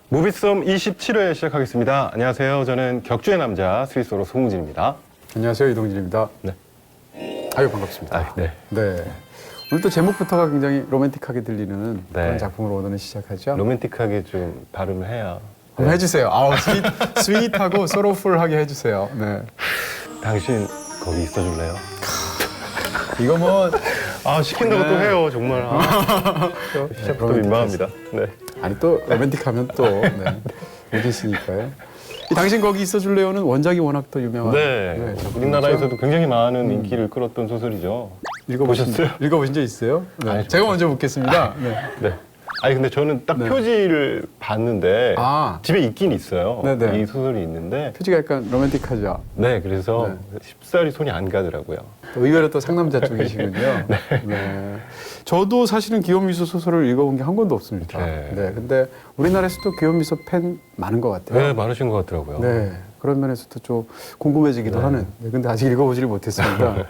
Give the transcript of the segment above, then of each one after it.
무비썸 27회 시작하겠습니다. 안녕하세요. 저는 격주의 남자 스위스어로 송우진입니다. 안녕하세요. 이동진입니다. 네. 아유, 반갑습니다. 네. 네. 오늘 또 제목부터가 굉장히 로맨틱하게 들리는 네. 그런 작품으로 오늘은 시작하죠. 로맨틱하게 좀 발음을 해야. 한번 해주세요. 아우, 스윗하고 소로풀하게 해주세요. 네. 당신 거기 있어줄래요? 이거 뭐 시킨다고 네. 또 해요, 정말. 시작부터 민망합니다. 네. 아니 또 로맨틱하면 또 네. 못했으니까요. 이 당신 거기 있어줄래요는 원작이 워낙 더 유명한. 네. 우리나라에서도 굉장히 많은 인기를 끌었던 소설이죠. 보셨어요? 읽어보신 적 있어요? 네. 아니, 제가 먼저 묻겠습니다. 네. 네. 아니 근데 저는 딱 네. 표지를 봤는데 집에 있긴 있어요. 네네. 이 소설이 있는데. 표지가 약간 로맨틱하죠. 네, 그래서 쉽사리 손이 안 가더라고요. 또 의외로 또 상남자 쪽이시군요. 네. 저도 사실은 귀요미소 소설을 읽어본 게 한 권도 없습니다. 네. 근데 우리나라에서도 귀요미소 팬 많은 것 같아요. 네, 많으신 것 같더라고요. 네. 그런 면에서도 좀 궁금해지기도 하는. 네, 근데 아직 읽어보지를 못했습니다.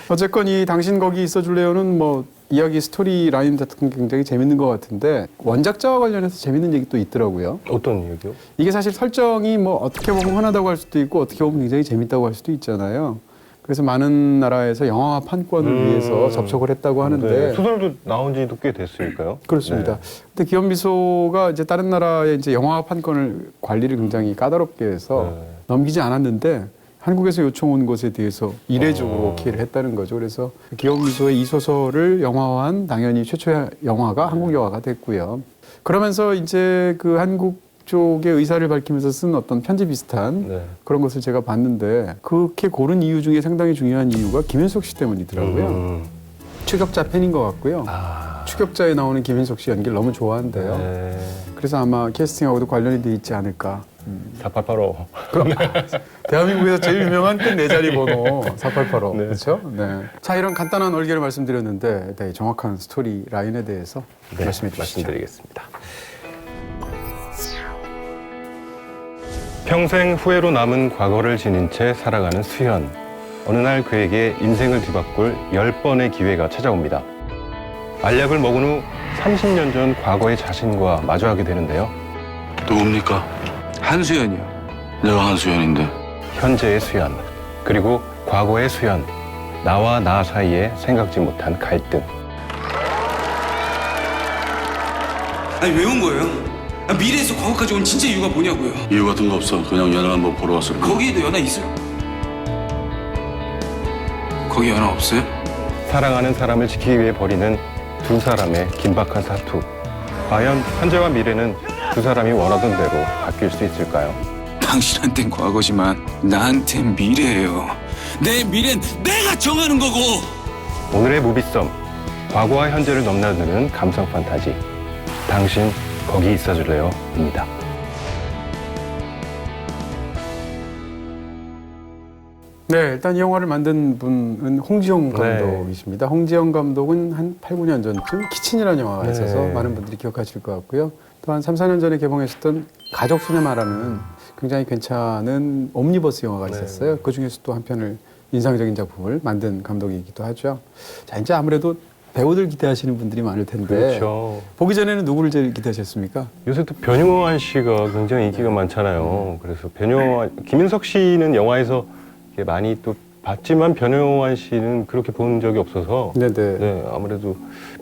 어쨌건 이 당신 거기 있어줄래요는 뭐 이야기 스토리 라인 같은 게 굉장히 재밌는 것 같은데 원작자와 관련해서 재밌는 얘기 또 있더라고요. 어떤 얘기요? 이게 사실 설정이 뭐 어떻게 보면 흔하다고 할 수도 있고 어떻게 보면 굉장히 재밌다고 할 수도 있잖아요. 그래서 많은 나라에서 영화화 판권을 위해서 접촉을 했다고 하는데 네. 소설도 나온 지도 꽤 됐으니까요. 그렇습니다. 근데 기업미소가 이제 다른 나라의 이제 영화화 판권을 관리를 굉장히 까다롭게 해서 넘기지 않았는데 한국에서 요청 온 것에 대해서 이례적으로 오케이를 했다는 거죠. 그래서 기업미소의 이 소설을 영화화한 당연히 최초의 영화가 한국 영화가 됐고요. 그러면서 이제 그 한국 쪽의 의사를 밝히면서 쓴 어떤 편지 비슷한 그런 것을 제가 봤는데 그렇게 고른 이유 중에 상당히 중요한 이유가 김윤석 씨 때문이더라고요. 추격자 팬인 것 같고요. 추격자에 나오는 김윤석 씨 연기를 너무 좋아한대요. 그래서 아마 캐스팅하고도 관련이 돼 있지 않을까. 4885. 대한민국에서 제일 유명한 끝 네 자리 번호 4885. 네. 그렇죠? 네. 자, 이런 간단한 얼개를 말씀드렸는데 네, 정확한 스토리 라인에 대해서 말씀해 주시죠. 말씀드리겠습니다. 평생 후회로 남은 과거를 지닌 채 살아가는 수현. 어느 날 그에게 인생을 뒤바꿀 10번의 기회가 찾아옵니다. 알약을 먹은 후 30년 전 과거의 자신과 마주하게 되는데요. 누굽니까? 한수연이요. 내가 한수연인데. 현재의 수현, 그리고 과거의 수현. 나와 나 사이에 생각지 못한 갈등. 아니 왜 온 거예요? 미래에서 과거까지 온 진짜 이유가 뭐냐고요? 이유 같은 거 없어. 그냥 연애 한번 보러 왔을 뿐. 거기에도 연하 있어요? 거기 연하 없어요? 사랑하는 사람을 지키기 위해 벌이는 두 사람의 긴박한 사투. 과연 현재와 미래는 두 사람이 원하던 대로 바뀔 수 있을까요? 당신한텐 과거지만 나한텐 미래예요. 내 미래는 내가 정하는 거고. 오늘의 무비썸. 과거와 현재를 넘나드는 감성 판타지. 당신 거기 있어줄래요? 입니다. 네, 일단 이 영화를 만든 분은 홍지영 감독이십니다. 홍지영 감독은 한 8, 9년 전쯤 키친이라는 영화가 있어서 많은 분들이 기억하실 것 같고요. 또 한 3, 4년 전에 개봉했었던 가족 시네마라는 굉장히 괜찮은 옴니버스 영화가 있었어요. 그중에서 또 한 편을 인상적인 작품을 만든 감독이기도 하죠. 자, 이제 아무래도 배우들 기대하시는 분들이 많을 텐데 그렇죠. 보기 전에는 누구를 제일 기대하셨습니까? 요새 또 변요한 씨가 굉장히 인기가 많잖아요. 그래서 김윤석 씨는 영화에서 많이 또 봤지만 변요한 씨는 그렇게 본 적이 없어서 네, 아무래도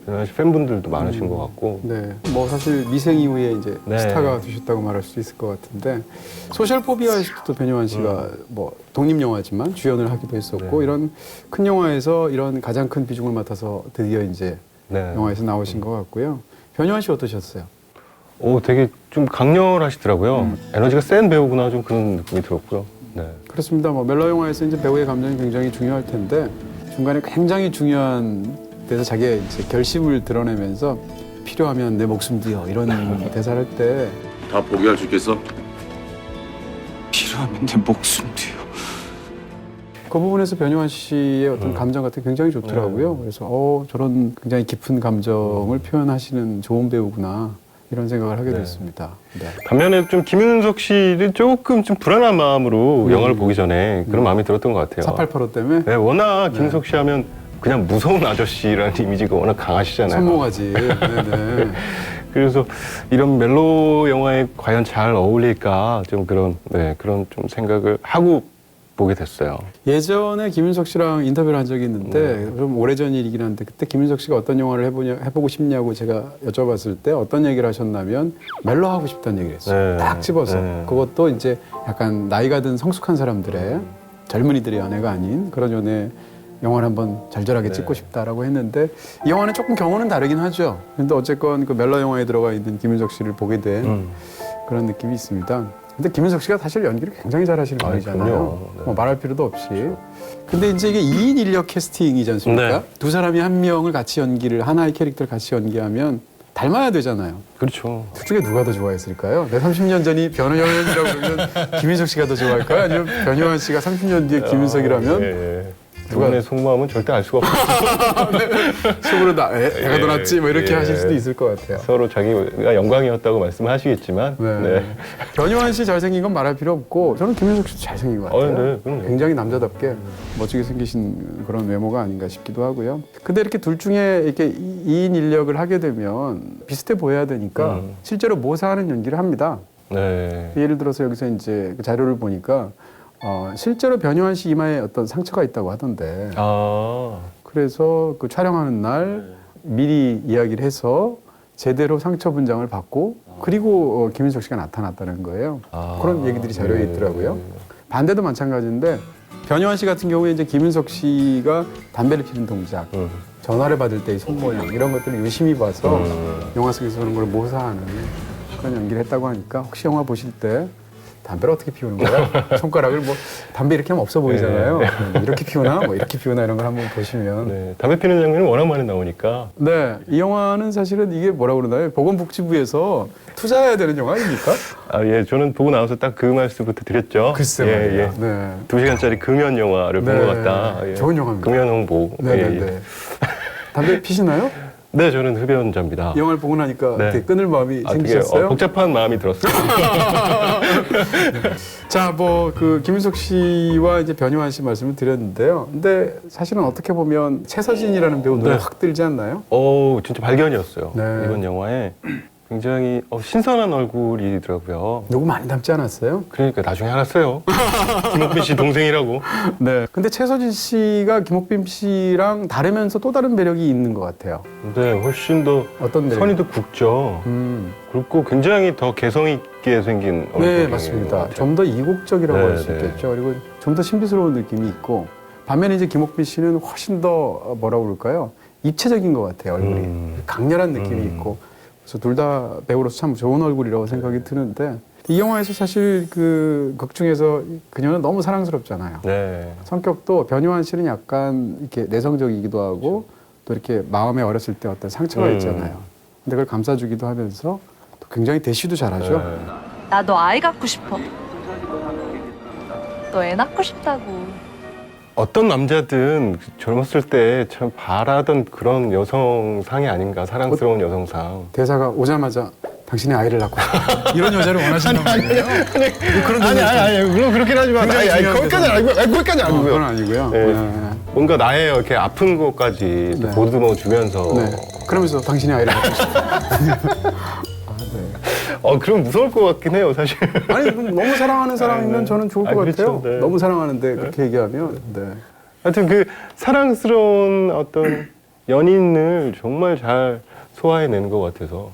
변요한 씨 팬분들도 많으신 것 같고 네, 뭐 사실 미생 이후에 이제 스타가 되셨다고 말할 수 있을 것 같은데 소셜 포비아에서도 또 변요한 씨가 뭐 독립 영화지만 주연을 하기도 했었고 이런 큰 영화에서 이런 가장 큰 비중을 맡아서 드디어 이제 영화에서 나오신 것 같고요. 변요한 씨 어떠셨어요? 되게 좀 강렬하시더라고요. 에너지가 센 배우구나 좀 그런 느낌이 들었고요. 네. 그렇습니다. 뭐 멜로 영화에서 이제 배우의 감정이 굉장히 중요할 텐데 중간에 굉장히 중요한 데서 자기의 이제 결심을 드러내면서 필요하면 내 목숨 드려 이런 대사를 할 때 다 포기할 수 있겠어? 필요하면 내 목숨 뒤요. 그 부분에서 변요한 씨의 어떤 감정 같은 게 굉장히 좋더라고요. 그래서 저런 굉장히 깊은 감정을 표현하시는 좋은 배우구나 이런 생각을 하게 됐습니다. 네. 반면에 좀 김윤석 씨는 조금 좀 불안한 마음으로 영화를 보기 전에 그런 마음이 들었던 것 같아요. 4885 때문에? 네, 워낙 김윤석 씨 하면 그냥 무서운 아저씨라는 이미지가 워낙 강하시잖아요. 손모가지. 네네. 그래서 이런 멜로 영화에 과연 잘 어울릴까 좀 그런 그런 좀 생각을 하고 보게 됐어요. 예전에 김윤석 씨랑 인터뷰를 한 적이 있는데 좀 오래전 일이긴 한데 그때 김윤석 씨가 어떤 영화를 해보고 싶냐고 제가 여쭤봤을 때 어떤 얘기를 하셨냐면 멜로 하고 싶다는 얘기를 했어요. 네. 딱 집어서. 네. 그것도 이제 약간 나이가 든 성숙한 사람들의 젊은이들의 연애가 아닌 그런 연애 영화를 한번 절절하게 찍고 싶다라고 했는데 이 영화는 조금 경우는 다르긴 하죠. 근데 어쨌건 그 멜로 영화에 들어가 있는 김윤석 씨를 보게 된 그런 느낌이 있습니다. 근데 김윤석 씨가 사실 연기를 굉장히 잘하시는 분이잖아요. 네. 뭐 말할 필요도 없이. 근데 이제 이게 2인 인력 캐스팅이지 않습니까? 네. 두 사람이 한 명을 같이 연기를 하나의 캐릭터를 같이 연기하면 닮아야 되잖아요. 그렇죠. 둘 중에 누가 더 좋아했을까요? 내 30년 전이 변호연이라고 그러면 김윤석 씨가 더 좋아할까요? 아니면 변효한 씨가 30년 뒤에 김윤석이라면 예. 두 분의 속마음은 절대 알 수가 없어요. 속으로 내가 더 낫지 뭐 이렇게 하실 수도 있을 것 같아요. 서로 자기가 영광이었다고 말씀하시겠지만 네. 변효한 씨 잘생긴 건 말할 필요 없고 저는 김윤석 씨도 잘생긴 것 같아요. 네, 그럼요. 굉장히 남자답게 멋지게 생기신 그런 외모가 아닌가 싶기도 하고요. 근데 이렇게 둘 중에 이렇게 2인 인력을 하게 되면 비슷해 보여야 되니까 실제로 모사하는 연기를 합니다. 네. 예를 들어서 여기서 이제 그 자료를 보니까 실제로 변효한 씨 이마에 어떤 상처가 있다고 하던데 그래서 그 촬영하는 날 미리 이야기를 해서 제대로 상처 분장을 받고 그리고 김윤석 씨가 나타났다는 거예요. 그런 얘기들이 자료에 있더라고요. 반대도 마찬가지인데 변효한 씨 같은 경우에 이제 김윤석 씨가 담배를 피는 동작, 전화를 받을 때의 손 모양 이런 것들을 유심히 봐서 영화 속에서 그런 걸 모사하는 그런 연기를 했다고 하니까 혹시 영화 보실 때 담배를 어떻게 피우는 거야? 손가락을 뭐 담배 이렇게 하면 없어 보이잖아요. 이렇게 피우나 뭐 이렇게 피우나 이런 걸 한번 보시면 담배 피는 장면은 워낙 많이 나오니까 네, 이 영화는 사실은 이게 뭐라고 그러나요? 보건복지부에서 투자해야 되는 영화 아닙니까? 예, 저는 보고 나와서 딱 그 말씀부터 드렸죠. 글쎄 예. 네. 2시간짜리 금연 영화를 본 것 같다. 예. 좋은 영화입니다. 금연 홍보. 네네네. 예. 담배 피시나요? 네, 저는 흡연자입니다. 영화를 보고 나니까 되게 끊을 마음이 되게, 생기셨어요? 복잡한 마음이 들었어요. 자, 뭐 그 김윤석 씨와 이제 변효한 씨 말씀을 드렸는데요. 근데 사실은 어떻게 보면 최서진이라는 배우 눈에 확 들지 않나요? 진짜 발견이었어요. 네. 이번 영화에 굉장히 신선한 얼굴이더라고요. 누구 많이 닮지 않았어요? 그러니까 나중에 알았어요. 김옥빈 씨 동생이라고. 네. 근데 최서진 씨가 김옥빈 씨랑 다르면서 또 다른 매력이 있는 것 같아요. 네, 훨씬 더 어떤 매력? 선이 더 굵죠. 그리고 굉장히 더 개성 있게 생긴 얼굴이. 네, 맞습니다. 좀 더 이국적이라고 할 수 있겠죠. 그리고 좀 더 신비스러운 느낌이 있고 반면에 이제 김옥빈 씨는 훨씬 더 뭐라고 그럴까요? 입체적인 것 같아요, 얼굴이. 강렬한 느낌이 있고. 그래서 둘 다 배우로서 참 좋은 얼굴이라고 생각이 드는데 이 영화에서 사실 그 극 중에서 그녀는 너무 사랑스럽잖아요. 네. 성격도 변효한 씨는 약간 이렇게 내성적이기도 하고 또 이렇게 마음에 어렸을 때 어떤 상처가 있잖아요. 근데 그걸 감싸주기도 하면서 또 굉장히 대시도 잘하죠. 네. 나 너 아이 갖고 싶어. 너 애 낳고 싶다고. 어떤 남자든 젊었을 때 참 바라던 그런 여성상이 아닌가, 사랑스러운 여성상. 대사가 오자마자 당신의 아이를 낳고 싶다. 이런 여자를 원하신단 말이에요? 그런 아니, 물론 그렇긴 하지만. 거기까지 아니고요. 그건 아니고요. 네. 네. 뭔가 나의 이렇게 아픈 것까지 네. 보듬어 주면서. 네. 그러면서 당신의 아이를 낳고 싶다. 그럼 무서울 것 같긴 해요, 사실. 아니, 너무 사랑하는 사람이면 저는 좋을 것 그렇죠. 같아요. 네. 너무 사랑하는데 그렇게 얘기하면. 네. 하여튼 그 사랑스러운 어떤 연인을 정말 잘 소화해내는 것 같아서.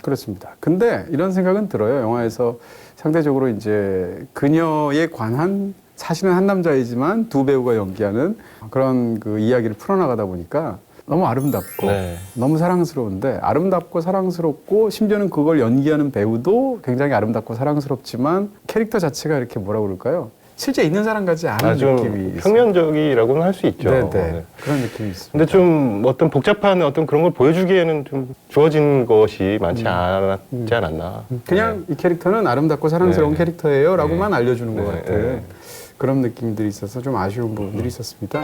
그렇습니다. 근데 이런 생각은 들어요. 영화에서 상대적으로 이제 그녀에 관한 사실은 한 남자이지만 두 배우가 연기하는 그런 그 이야기를 풀어나가다 보니까 너무 아름답고 네. 너무 사랑스러운데 아름답고 사랑스럽고 심지어는 그걸 연기하는 배우도 굉장히 아름답고 사랑스럽지만 캐릭터 자체가 이렇게 뭐라고 그럴까요? 실제 있는 사람 같지 않은 좀 느낌이 있어요. 평면적이라고는 할 수 있죠. 네. 네. 그런 느낌이 있습니다. 근데 좀 어떤 복잡한 어떤 그런 걸 보여주기에는 좀 주어진 것이 많지 않았지 않았나. 그냥 이 캐릭터는 아름답고 사랑스러운 네. 캐릭터예요 라고만 네. 알려주는 것 네. 같은 네. 그런 느낌들이 있어서 좀 아쉬운 부분들이 있었습니다.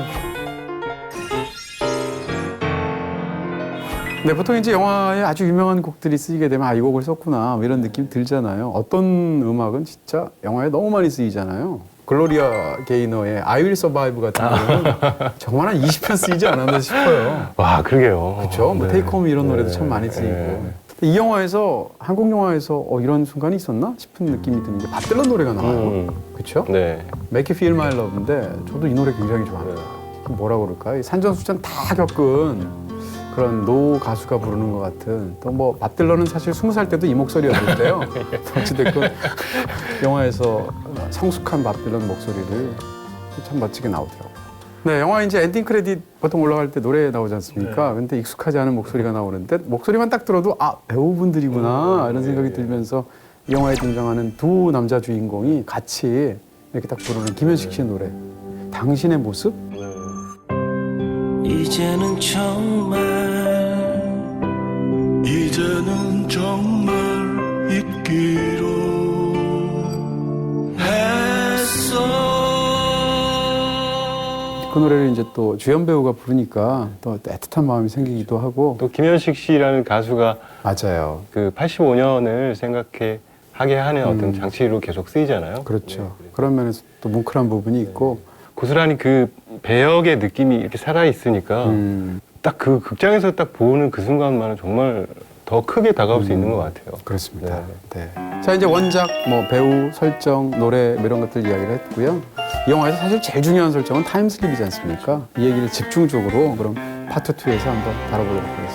네, 보통 이제 영화에 아주 유명한 곡들이 쓰이게 되면 이 곡을 썼구나 뭐 이런 느낌 들잖아요. 어떤 음악은 진짜 영화에 너무 많이 쓰이잖아요. 글로리아 게이너의 I Will Survive 같은 경우는 정말 한 20편 쓰이지 않았나 싶어요. 와, 그러게요. 그렇죠. 뭐 네. 테이크 홈 이런 노래도 네. 참 많이 쓰이고. 네. 이 영화에서 한국 영화에서 이런 순간이 있었나 싶은 느낌이 드는 게 밥 딜런 노래가 나와요. 그렇죠? 네. Make You Feel My Love인데 저도 이 노래 굉장히 좋아합니다. 뭐라 그럴까? 이 산전수전 다 겪은 그런 노 가수가 부르는 것 같은 또 뭐 밥 딜런은 사실 20살 때도 이 목소리였는데요. 어찌됐건 영화에서 성숙한 밥 딜런 목소리를 참 멋지게 나오더라고요. 네, 영화 이제 엔딩 크레딧 보통 올라갈 때 노래 나오지 않습니까? 근데 익숙하지 않은 목소리가 나오는데 목소리만 딱 들어도 아, 배우분들이구나 이런 생각이 들면서 이 영화에 등장하는 두 남자 주인공이 같이 이렇게 딱 부르는 김현식 씨의 노래 당신의 모습? 이제는 정말 잊기로 했어. 그 노래를 이제 또 주연 배우가 부르니까 또 애틋한 마음이 생기기도 하고 또 김현식 씨라는 가수가 맞아요. 그 85년을 하게 하는 어떤 장치로 계속 쓰이잖아요. 그렇죠. 그런 면에서 또 뭉클한 부분이 있고 고스란히 그 배역의 느낌이 이렇게 살아 있으니까 딱 그 극장에서 딱 보는 그 순간만은 정말 더 크게 다가올 수 있는 것 같아요. 그렇습니다. 네. 자, 이제 원작, 뭐 배우, 설정, 노래 뭐 이런 것들 이야기를 했고요. 이 영화에서 사실 제일 중요한 설정은 타임슬립이지 않습니까? 이 얘기를 집중적으로 그럼 파트 2에서 한번 다뤄보도록 하겠습니다.